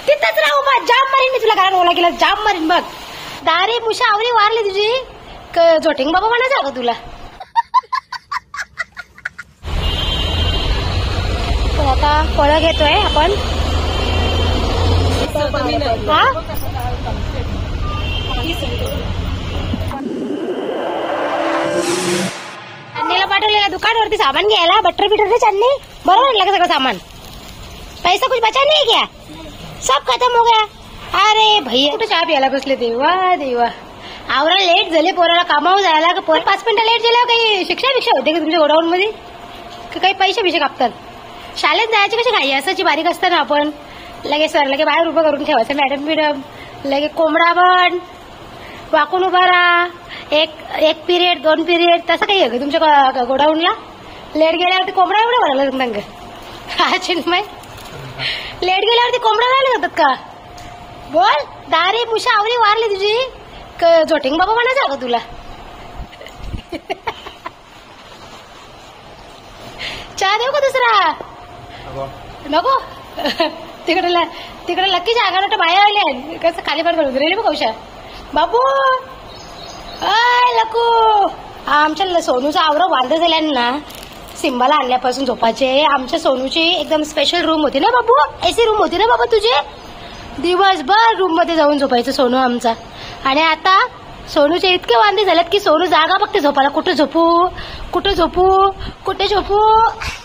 तिथंच राहू मग, जाम मारीन मी तुला. घरात ओला केला जाम मारीन बघ. दारी मुशा आवरी वारली तुझी झोटिंग बाबा म्हणायचं का तुला. तर आता फळं घेतोय आपण. हा चन्नीला पाठवलेला दुकानवरती सामान घ्यायला, बटर बिटर चन्नी बरोबर आणलं का सगळं सामान. पैसा कुछ बचा नहीं क्या, सब खत्म हो गया. अरे भैया कुठे चहा प्यायला बसले. देवा देवा, आवरा लेट झाले पोराला कामावर जायला. का पोर 5 मिनिटं लेट झाल्यावर काही शिक्षा होते का तुमच्या गोडाऊन मध्ये, काही पैसे कापतात. शाळेत जायची कशी घाई असायची बारीक असताना आपण लगे सर लगे बाहेर उभं करून ठेवायचं. मॅडम लगे कोंबडा बन वाकून उभा राहा. एक पिरियड 2 पिरियड तसं काही आहे का तुमच्या गोडाऊनला. लेट गेल्यावरती कोंबडा एवढं भरलं मग चिन्मय. लेट गेल्यावरती कोंबडा राहिले जातात का. बोल, दारी मुशा आवरी वारली तुझी झोटिंग बाबा म्हणायचं का तुला. चहा देऊ का दुसरा. नको. तिकडे लक्कीच्या अंगाला बाहेर आले कसं खाली पार करून रेली बघ कौशा. बाबू अय लकू, आमच्या सोनूचा आवरं वांदे झाल्यांना सिंबाला आणल्यापासून झोपाचे. आमच्या सोनूची एकदम स्पेशल रूम होती ना बाबू, एसी रूम होती ना बाबा तुझी. दिवसभर रूम मध्ये जाऊन झोपायचं सोनू आमचा. आणि आता सोनूचे इतके वांदे झालेत की सोनू जागा बघते झोपायला. कुठे झोपू.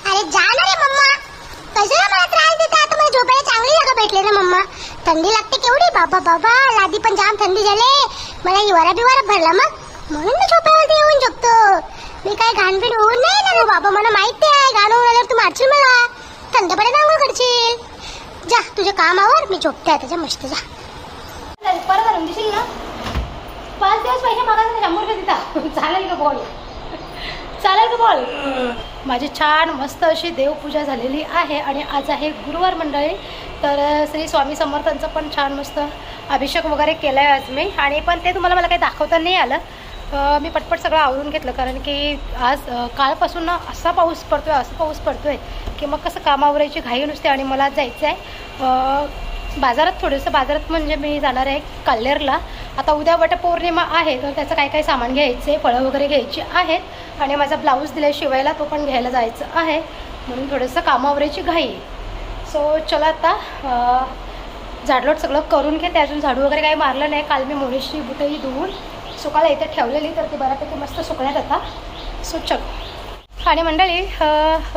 अरे जा ना रे मम्मा, कशाला मला त्रास देता. आता मला झोपायला चांगली जागा भेटली ना मम्मा. थंडी लागते केवढी बाबा, लादी पण जाम थंडी झाले. मला हिवारा बिवारा भरला मग, म्हणून मी झोपायला येऊन झोपतो. मी काय घाणबीण होऊन नाही ना बाबा, मला माहिती आहे. घाण होऊन आल्यावर तू मारशील मला, थंड पडे आंघोळ करशील. जा तुझ्या कामावर, मी झोपते आता. मस्त जा. परत आणून देशील ना. 5 दिवस पैसे मागायचे 100 रुपये देता. चालेल का बोल. माझी छान मस्त अशी देवपूजा झालेली आहे. आणि आज आहे गुरुवार मंडळी. तर श्री स्वामी समर्थांचं पण छान मस्त अभिषेक वगैरे केलाय आज मी. आणि पण ते तुम्हाला मला काही दाखवता नाही आलं. मी पटपट सगळं आवरून घेतलं, कारण की आज कालपासून ना असा पाऊस पडतोय की मग कसं कामावरायची घाई नुसते. आणि मला जायचं आहे बाजारात म्हणजे मी जाणार आहे कल्लेरला. आता उद्या वटपौर्णिमा आहे, तर त्याचं काय सामान घ्यायचं आहे, फळं वगैरे घ्यायची आहेत. आणि माझा ब्लाऊज दिला शिवायला, तो पण घ्यायला जायचं आहे. म्हणून थोडंसं कामावरायची घाई. सो चला आता झाडलोट सगळं करून घेते. अजून झाडू वगैरे काही मारलं नाही. काल मी मोडीची बुटही धुवून सुकायला इथे ठेवलेली, तर ती बऱ्यापैकी मस्त सुकण्यात आता. सो चल. आणि मंडळी,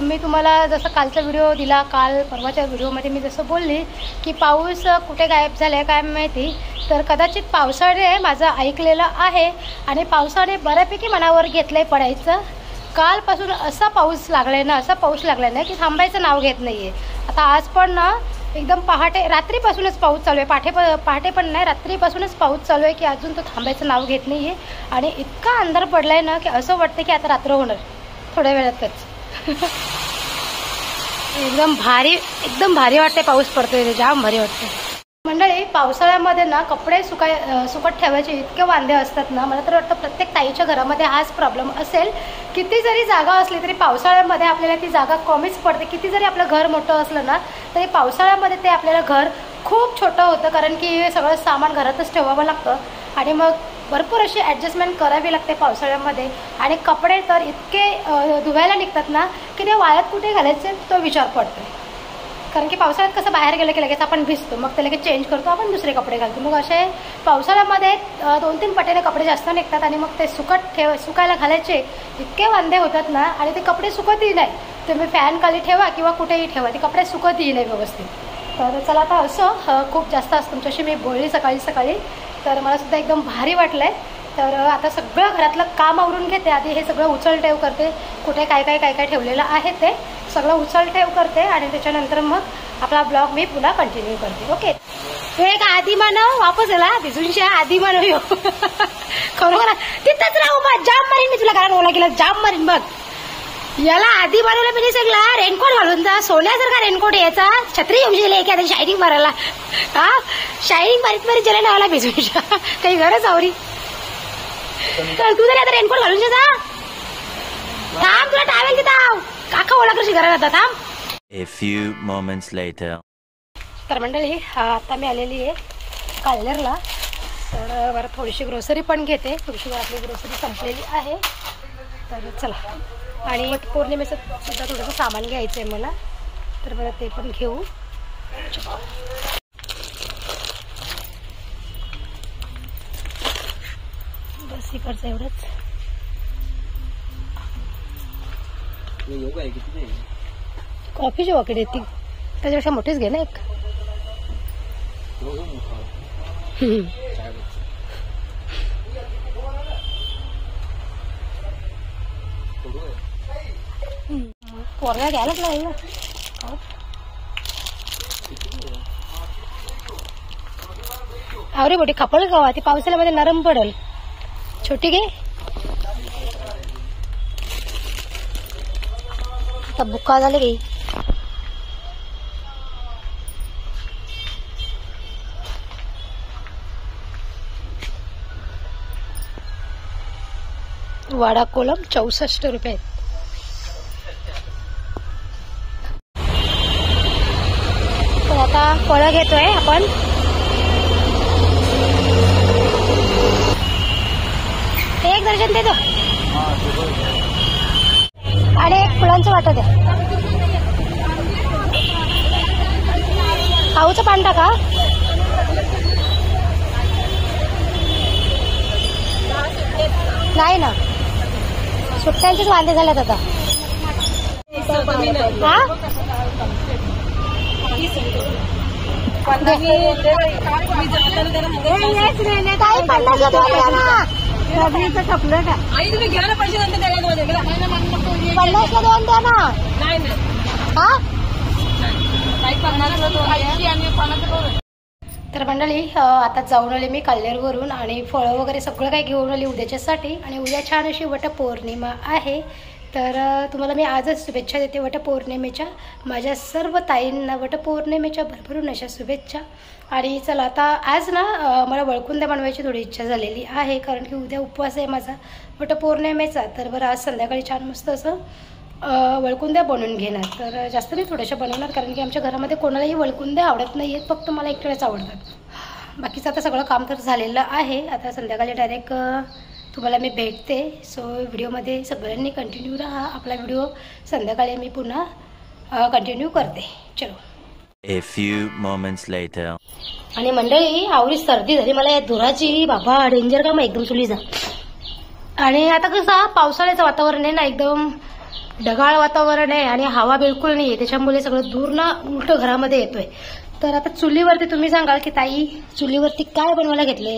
मी तुम्हाला जसं कालचा व्हिडिओ दिला, काल परवाच्या व्हिडिओमध्ये मी जसं बोलली की पाऊस कुठे गायब झाला आहे काय माहिती. तर कदाचित पावसाने माझं ऐकलेलं आहे आणि पावसाने बऱ्यापैकी मनावर घेतलं आहे पडायचं. कालपासून असा पाऊस लागलाय ना की थांबायचं नाव घेत नाही आहे. आता आज पण ना एकदम रात्रीपासूनच पाऊस चालू आहे. पहाटे पण नाही, रात्रीपासूनच पाऊस चालू आहे की अजून तो थांबायचं नाव घेत नाही आहे. आणि इतका अंधार पडला आहे ना की असं वाटतं की आता रात्र होणार थोड्या वेळातच. एकदम भारी वाटते. पाऊस पडतोय, जाम भारी वाटते. मंडळी, पावसाळ्यामध्ये ना कपडे सुकत ठेवायचे इतके वांदे असतात ना. मला तर वाटतं प्रत्येक ताईच्या घरामध्ये हाच प्रॉब्लेम असेल. किती जरी जागा असली तरी पावसाळ्यामध्ये आपल्याला ती जागा कमीच पडते. किती जरी आपलं घर मोठं असलं ना तरी पावसाळ्यामध्ये ते आपल्याला घर खूप छोटं होतं, कारण की सगळं सामान घरातच ठेवावं लागतं. आणि मग भरपूर अशी ॲडजस्टमेंट करावी लागते पावसाळ्यामध्ये. आणि कपडे तर इतके धुवायला निघतात ना की ते वाळत कुठे घालायचे तो विचार पडतो. कारण की पावसाळ्यात कसं बाहेर गेलं की लगेच आपण भिजतो, मग ते लगेच चेंज करतो, आपण दुसरे कपडे घालतो. मग असे पावसाळ्यामध्ये 2-3 पटीने कपडे जास्त निघतात. आणि मग ते सुकायला घालायचे इतके वांदे होतात ना. आणि ते कपडे सुकतही नाही. तुम्ही फॅन खाली ठेवा किंवा कुठेही ठेवा, ते कपडे सुकतही नाही व्यवस्थित. तर चला, आता असं खूप जास्त असं तुमच्याशी मी बोलली सकाळी. तर मला सुद्धा एकदम भारी वाटलं आहे. तर आता सगळं घरातलं काम आवरून घेते. आधी हे सगळं उचलठेव करते, कुठे काय ठेवलेलं आहे ते सगळं उचलठेव करते. आणि त्याच्यानंतर मग आपला ब्लॉग मी पुन्हा कंटिन्यू करते. ओके. हे एक आधी मानव वापस आला भिजूनशा आधी मानव येऊ. खरोखर तिथंच राहू मग, जाम मारीन मी तुला. घरात ओला केला जाम मारीन बघ. याला आधी बनवलं म्हणजे सगळं रेनकोट घालून जा, सोन्यासारखा रेनकोट यायचा, छत्री येऊ गेले एखाद्या शायनिंग मारायला. हा, शायनिंग मारीत गेला नावाला भिजूनशा. काही गरज आवरी. तर तू जरी आता रेनकोट घालून जा. थांब, तुला टावेल तिथं काका ओला करशी घरात आता. थांब. A few moments later. तर मंडळी आता मी आलेली आहे काल्हेरला. तर बरं थोडीशी ग्रोसरी पण घेते, थोडीशी आपली ग्रोसरी संपलेली आहे. तर चला, आणि पौर्णिमेचं सुद्धा थोडंसं सामान घ्यायचं आहे मला, तर बरं ते पण घेऊ. बस इकडचं एवढंच. कॉफीची वॉकेट येते त्याच्यापेक्षा मोठीच घे ना एक. पोरगा घ्यायलाच लागेल ना. अरे मोठी खपल गावा ती पावसाळ्यामध्ये नरम पडल. छोटी घे. आता बुक्का झाले गे. वाडा कोलम 64 रुपये. तर आता फळं घेतोय आपण. एक दर्शन देतो आणि एक फुलांचं वाटत आहे. खाऊचं पान टाका. नाही ना, सुट्ट्यांचेच वांदे झालेत आता. खपलं का आई? तुम्ही घ्या ना पैसे, 50 ला 2 द्या ना. तर मंडळी आता जाऊन आले मी काल्हेरवरून आणि फळं वगैरे सगळं काही घेऊन आली उद्याच्यासाठी. आणि उद्या छान अशी वटपौर्णिमा आहे. तर तुम्हाला मी आजच शुभेच्छा देते वटपौर्णिमेच्या. माझ्या सर्व ताईंना वटपौर्णिमेच्या भरभरून अशा शुभेच्छा. आणि चला आता आज ना मला वळकुंद्या बनवायची थोडी इच्छा झालेली आहे, कारण की उद्या उपवास आहे माझा वटपौर्णिमेचा. तर बरं आज संध्याकाळी छान मस्त असं वळकुंद्या बनवून घेणार. तर जास्त नाही, थोड्याशा बनवणार, कारण की आमच्या घरामध्ये कोणालाही वळकुंद्या आवडत नाही आहेत, फक्त मला एकट्याच आवडतात. बाकीचं आता सगळं काम तर झालेलं आहे. आता संध्याकाळी डायरेक्ट तुम्हाला मी भेटते. सो व्हिडिओमध्ये सगळ्यांनी कंटिन्यू राहा. आपला व्हिडिओ संध्याकाळी मी पुन्हा कंटिन्यू करते. चलो. A few moments later. आणि मंडळी आवडी सर्दी झाली मला या धुराची. बाबा डेंजर का, मग एकदम चुलीचा. आणि आता कसं पावसाळ्याचं वातावरण आहे ना, एकदम ढगाळ वातावरण आहे आणि हवा बिलकुल नाही आहे, त्याच्यामुळे सगळं धूर ना उलट घरामध्ये येतोय. तर आता चुलीवरती तुम्ही सांगाल की ताई चुलीवरती काय बनवायला घेतले?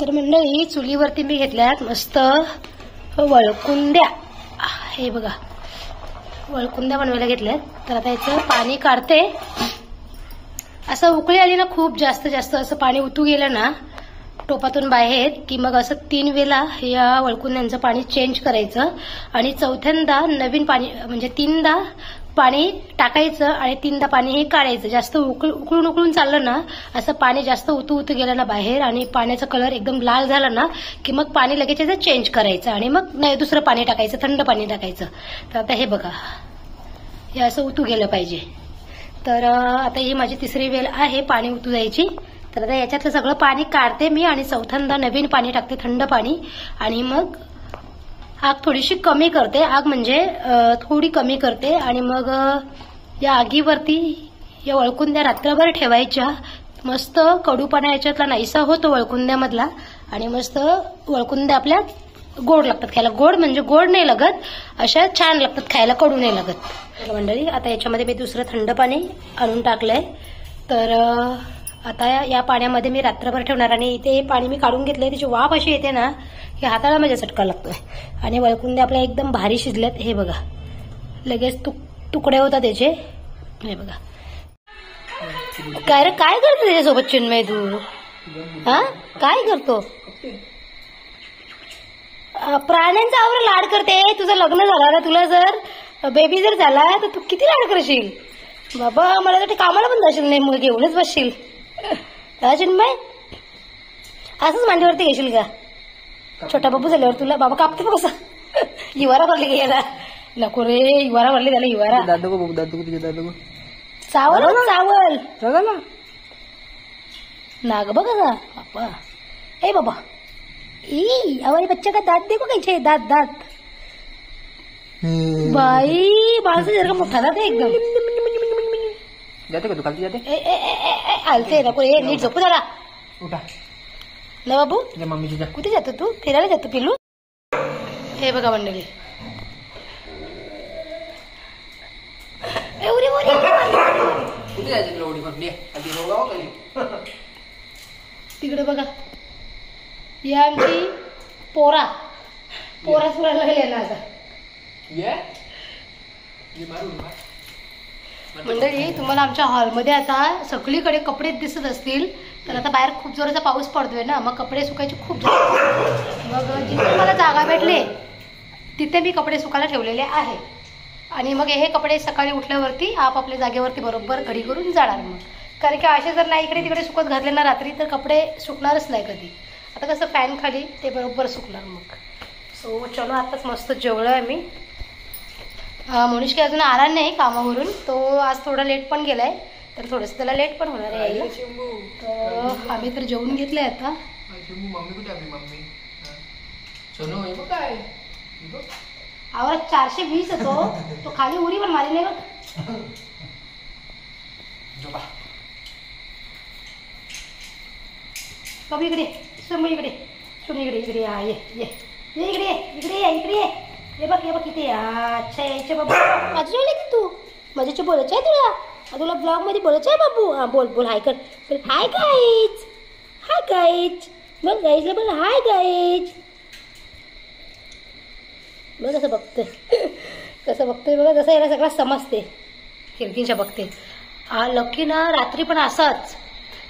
तर मंडळी चुलीवरती मी घेतल्यात मस्त वळकुंद्या. हे बघा वळकुंद्या बनवायला घेतल्यात. तर आता याचं पाणी काढते. असं उकळी आली ना खूप जास्त असं पाणी उतू गेलं ना टोपातून बाहेर, की मग असं 3 वेळा या वळकुंद्यांचं पाणी चेंज करायचं. आणि चौथ्यांदा नवीन पाणी, म्हणजे 3दा पाणी टाकायचं आणि 3दा पाणी हे काढायचं. जास्त उकळून चाललं ना, असं पाणी जास्त उतू गेलं ना बाहेर आणि पाण्याचा कलर एकदम लाल झाला ना, की मग पाणी लगेच याचं चेंज करायचं आणि मग नाही दुसरं पाणी टाकायचं, थंड पाणी टाकायचं. तर आता हे बघा हे असं उतू गेलं पाहिजे. तर आता ही माझी 3री वेळ आहे पाणी उतू जायची. तर आता याच्यातलं सगळं पाणी काढते मी आणि चौथ्यांदा नवीन पाणी टाकते, थंड पाणी. आणि मग आग थोडीशी कमी करते, आग म्हणजे थोडी कमी करते. आणि मग या आगीवरती या वळकुंद्या रात्रभर ठेवायच्या. मस्त कडूपणा याच्यातला नाहीसा होतो वळकुंद्यामधला आणि मस्त वळकुंद्या आपल्या गोड लागतात खायला. गोड म्हणजे गोड नाही लागत, अशा छान लागतात खायला, कडू नाही लागत. मंडळी आता याच्यामध्ये मी दुसरं थंड पाणी आणून टाकलंय. तर आता या पाण्यामध्ये मी रात्रभर ठेवणार. आणि इथे पाणी मी काढून घेतलंय, त्याची वाफ अशी येते ना की हाताला माझ्या चटका लागतोय. आणि वळकुंद्या आपल्या एकदम भारी शिजल्यात. हे बघा लगेच तुकडे होतात त्याचे. हे बघा काय रे काय करतो त्याच्यासोबत चिन्मय तू? हा काय करतो? प्राण्यांचा आवर लाड करते. तुझं लग्न झालं ना, तुला जर बेबी जर झाला तर तू किती लाड करशील बाबा. मला तर कामाला पण जाशील नाही, मग घेऊनच बसशील. चिन्मय असंच मांडीवरती घेशील का? छोटा बाबू झाल्यावर तुला बाबा कापते बघ कसं. हिवारा भरली की याला नको रे, हिवारा भरली त्याला हिवारा. दादू दादू चावल चावल चावल नाग बघा ना बाबा, ए बाबा, ई हमारे बच्चे का दांत देखो कैसे, दांत दांत बाई माणसं जर का मोठा दात आहे एकदम. जाते का तू खालती जाते? आलते नको हे, नीट झोपू जरा उठा ना बाबू. मम्मीची जा. कुठे जातो तू? फिरायला जातो पिल्लू? हे बघा मंडळी, कुठे जायचं तुला उडी मारली? तिकडे बघा, ही आमची पोरा सुरायला लागली ना आता. मंडळी, तुम्हाला आमच्या हॉलमध्ये आता सगळीकडे कपडे दिसत असतील, तर आता बाहेर खूप जोराचा पाऊस पडतोय ना, मग कपडे सुकायचे खूप जोरात. मग जिथे मला जागा भेटले तिथे मी कपडे सुकायला ठेवलेले आहे. आणि मग हे कपडे सकाळी उठल्यावरती आपापल्या जागेवरती बरोबर घडी करून जाणार. मग कारण की असे जर नाही इकडे तिकडे सुकत घातले ना रात्री, तर कपडे सुकणारच नाही कधी. आता कसं फॅन खाली ते बरोबर सुकणार. मग सो चलो, आताच मस्त जेवलो आहे मी. मनुष्य काही अजून आला नाही कामावरून, तो आज थोडा लेट पण गेलाय, तर थोडंसं त्याला लेट पण होणार आहे. तर आम्ही तर जेवून घेतलंय आता. आवर 420 येतो तो, खाली उरी पण मारी नाही बघ. कमी इकडे सोम, इकडे सोम, इकडे इकडे हा, ये ये ये इकडे, इकडे ये, इकडे ये. हे बघ किती. अच्छा यायचे बाबू, माझं जेवले की तू माझ्याशी बोलायचं आहे तुला ब्लॉग मध्ये बोलायचं आहे बाबू. हा बोल बोल, हाय कर. हाय गाईज, हाय गाईज, बोल गाईजला बोल हाय गाईज. बघ कसं बघतोय बघा, जसं याला सगळं समजते, खिडकीच्या बघते. लकी ना रात्री पण असाच,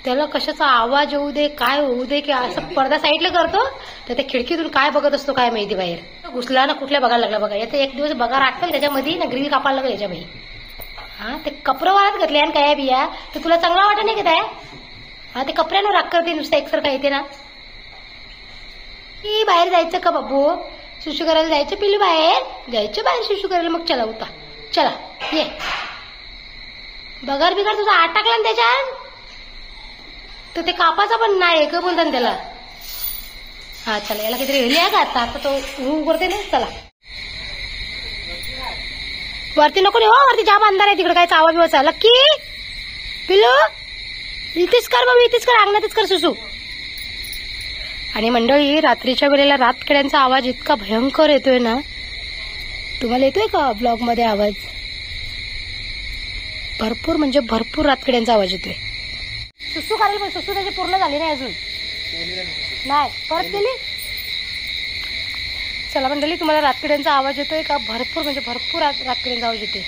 त्याला कशाचा आवाज येऊ दे, काय होऊ दे, की असं पडदा साईडला करतो, तर त्या खिडकीतून काय बघत असतो काय माहिती बाहेर. घुसला ना कुठल्या बघायला लागला बघा. याचा एक दिवस बघा राटल, त्याच्यामध्ये ना ग्रिल कापायला लागलं याच्या बाई. हा, ते कपडं वाळत घातले आणि काय बिया, तर तुला चांगला वाटत नाही का काय? हा, ते कपड्यानं राग करते नुसतं एकसारखं येते ना. की बाहेर जायचं का बाबू? सुशू करायला जायचं पिल्लू, बाहेर सुशू करायला. मग चला उता, चला ये. बगर बिगर तुझा आट टाकला ना त्याच्यात, तर ते कापाचा पण नाही का बोलतात त्याला. हा चला, याला काहीतरी हेली आहे का आता तो करते ना. चला वरती नको रे, हो वरती जाम अंधार आहे, तिकडे काय चावा बिवाचा. लक्की पिल्लू इथेच कर बाबू, इथेच कर, अंगणातच कर सुसू. आणि मंडळी, रात्रीच्या वेळेला रातकिड्यांचा आवाज इतका भयंकर येतोय ना. तुम्हाला येतोय का ब्लॉग मध्ये आवाज? भरपूर म्हणजे भरपूर रातकिड्यांचा आवाज येतोय. सुसू करायला पण सुसू त्याची पूर्ण झाली नाही अजून, नाही परत केली. चला मंडळी, तुम्हाला रातकिड्यांचा आवाज येतोय का? भरपूर म्हणजे भरपूर रातकिड्यांचा आवाज येतोय.